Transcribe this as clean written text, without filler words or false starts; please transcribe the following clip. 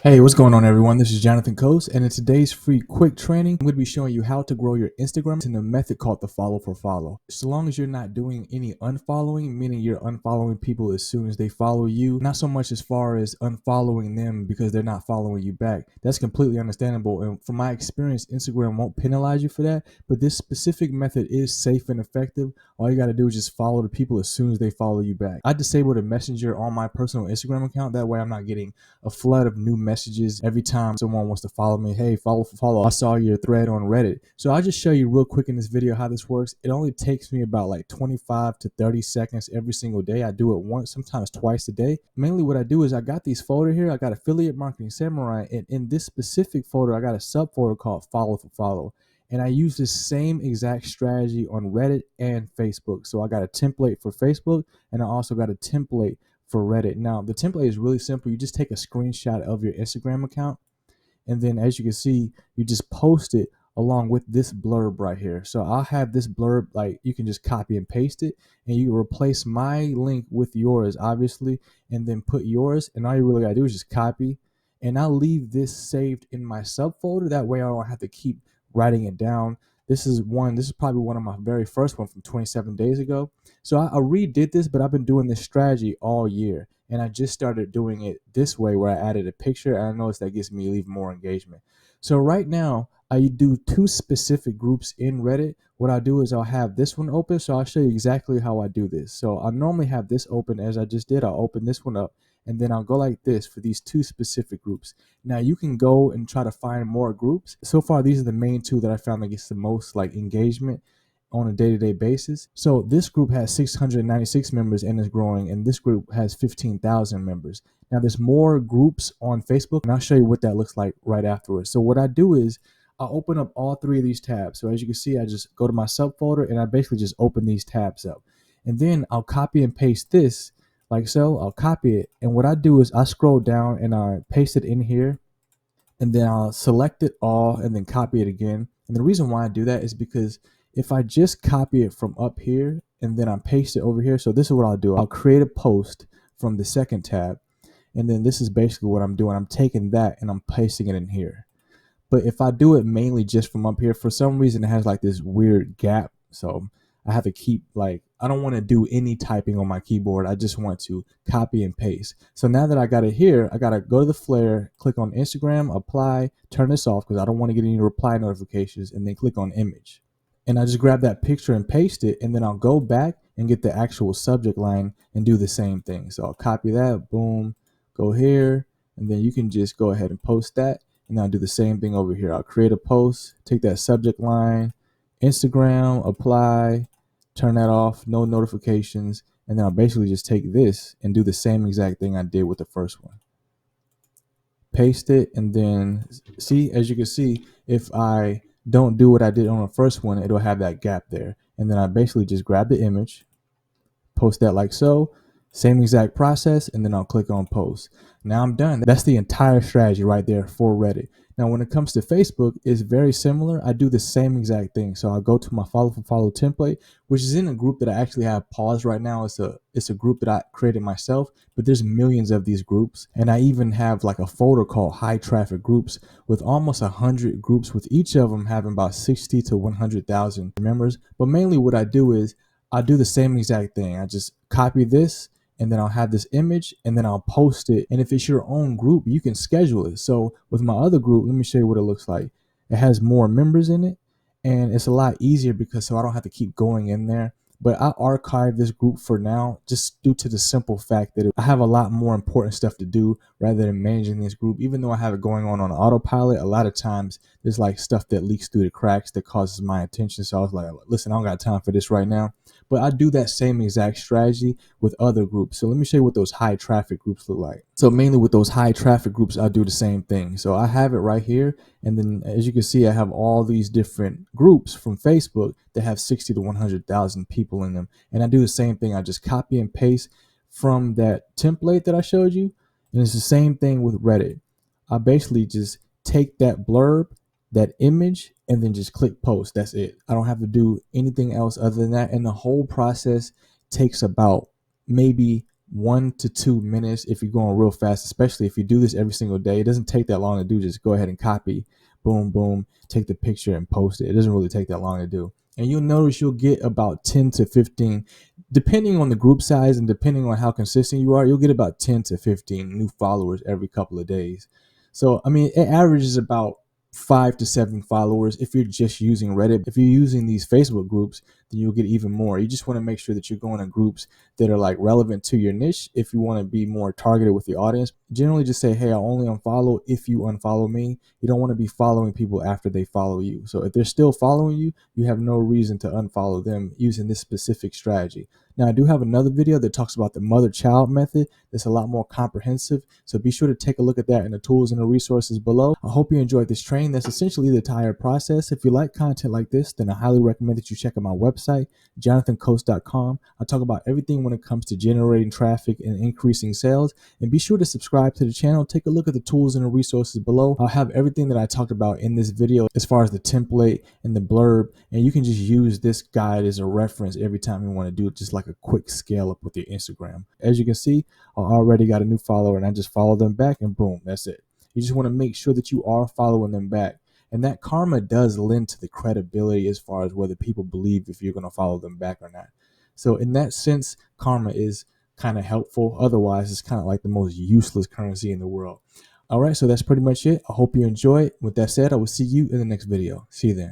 Hey, what's going on everyone? This is Jonathan Coase, and in today's free quick training, I'm going to be showing you how to grow your Instagram in a method called the follow for follow. So long as you're not doing any unfollowing, meaning you're unfollowing people as soon as they follow you, not so much as far as unfollowing them because they're not following you back. That's completely understandable, and from my experience, Instagram won't penalize you for that, but this specific method is safe and effective. All you got to do is just follow the people as soon as they follow you back. I disabled a messenger on my personal Instagram account. That way I'm not getting a flood of new messages every time someone wants to follow me. Hey, follow. I saw your thread on Reddit. So I'll just show you real quick in this video how this works. It only takes me about like 25 to 30 seconds every single day. I do it once, sometimes twice a day. Mainly what I do is I got these folder here. I got Affiliate Marketing Samurai, and in this specific folder, I got a subfolder called Follow for Follow. And I use this same exact strategy on Reddit and Facebook. So I got a template for Facebook, and I also got a template for Reddit. Now, the template is really simple. You just take a screenshot of your Instagram account, and then as you can see, you just post it along with this blurb right here. So I'll have this blurb, like you can just copy and paste it, and you replace my link with yours, obviously, and then put yours, and all you really gotta do is just copy, and I'll leave this saved in my subfolder. That way I don't have to keep writing it down. This is probably one of my very first one from 27 days ago. So I redid this, but I've been doing this strategy all year, and I just started doing it this way where I added a picture, and I noticed that gets me even more engagement. So right now I do two specific groups in Reddit. What I'll do is I'll have this one open, so I'll show you exactly how I do this. So I normally have this open as I just did. I'll open this one up, and then I'll go like this for these two specific groups. Now you can go and try to find more groups. So far these are the main two that I found that gets the most like engagement on a day-to-day basis. So this group has 696 members and is growing, and this group has 15,000 members. Now there's more groups on Facebook, and I'll show you what that looks like right afterwards. So what I do is I'll open up all three of these tabs. So as you can see, I just go to my subfolder and I basically just open these tabs up, and then I'll copy and paste this like so. I'll copy it, and what I do is I scroll down and I paste it in here, and then I'll select it all and then copy it again. And the reason why I do that is because if I just copy it from up here and then I paste it over here, so this is what I'll do. I'll create a post from the second tab, and then this is basically what I'm doing. I'm taking that and I'm pasting it in here. But if I do it mainly just from up here, for some reason it has like this weird gap. So I have to keep I don't want to do any typing on my keyboard. I just want to copy and paste. So now that I got it here, I got to go to the flare, click on Instagram, apply, turn this off because I don't want to get any reply notifications, and then click on image. And I just grab that picture and paste it, and then I'll go back and get the actual subject line and do the same thing. So I'll copy that, boom, go here, and then you can just go ahead and post that. And I'll do the same thing over here. I'll create a post, take that subject line, Instagram, apply, turn that off, no notifications, and then I'll basically just take this and do the same exact thing I did with the first one. Paste it, and then see, as you can see, if I don't do what I did on the first one, it'll have that gap there. And then I basically just grab the image, post that like so, same exact process, and then I'll click on post. Now I'm done. That's the entire strategy right there for Reddit. Now when it comes to Facebook, it's very similar. I do the same exact thing. So I'll go to my follow for follow template, which is in a group that I actually have paused right now. It's a group that I created myself, but there's millions of these groups, and I even have like a folder called high traffic groups with almost 100 groups, with each of them having about 60 to 100,000 members. But mainly what I do is I do the same exact thing. I just copy this, and then I'll have this image, and then I'll post it. And if it's your own group, you can schedule it. So with my other group, let me show you what it looks like. It has more members in it, and it's a lot easier because so I don't have to keep going in there. But I archive this group for now just due to the simple fact that I have a lot more important stuff to do rather than managing this group. Even though I have it going on autopilot, a lot of times there's like stuff that leaks through the cracks that causes my attention. So I was like, listen, I don't got time for this right now. But I do that same exact strategy with other groups. So let me show you what those high traffic groups look like. So mainly with those high traffic groups, I do the same thing. So I have it right here. And then as you can see, I have all these different groups from Facebook that have 60 to 100,000 people in them. And I do the same thing. I just copy and paste from that template that I showed you. And it's the same thing with Reddit. I basically just take that blurb, that image, and then just click post. That's it. I don't have to do anything else other than that. And the whole process takes about maybe 1 to 2 minutes if you're going real fast, especially if you do this every single day. It doesn't take that long to do. Just go ahead and copy, boom, boom, take the picture and post it. It doesn't really take that long to do. And you'll notice you'll get about 10 to 15, depending on the group size and depending on how consistent you are, you'll get about 10 to 15 new followers every couple of days. So, I mean, it averages about 5 to 7 followers if you're just using Reddit. If you're using these Facebook groups, then you'll get even more. You just want to make sure that you're going to groups that are like relevant to your niche. If you want to be more targeted with the audience, generally just say, hey, I'll only unfollow if you unfollow me. You don't want to be following people after they follow you. So if they're still following you, you have no reason to unfollow them using this specific strategy. Now, I do have another video that talks about the mother-child method that's a lot more comprehensive. So be sure to take a look at that in the tools and the resources below. I hope you enjoyed this training. That's essentially the entire process. If you like content like this, then I highly recommend that you check out my website, jonathancoast.com. I talk about everything when it comes to generating traffic and increasing sales. And be sure to subscribe to the channel. Take a look at the tools and the resources below. I'll have everything that I talked about in this video as far as the template and the blurb. And you can just use this guide as a reference every time you want to do it, just like a quick scale up with your Instagram. As you can see, I already got a new follower and I just follow them back and boom, that's it. You just want to make sure that you are following them back. And that karma does lend to the credibility as far as whether people believe if you're going to follow them back or not. So in that sense, karma is kind of helpful. Otherwise, it's kind of like the most useless currency in the world. All right, so that's pretty much it. I hope you enjoy it. With that said, I will see you in the next video. See you then.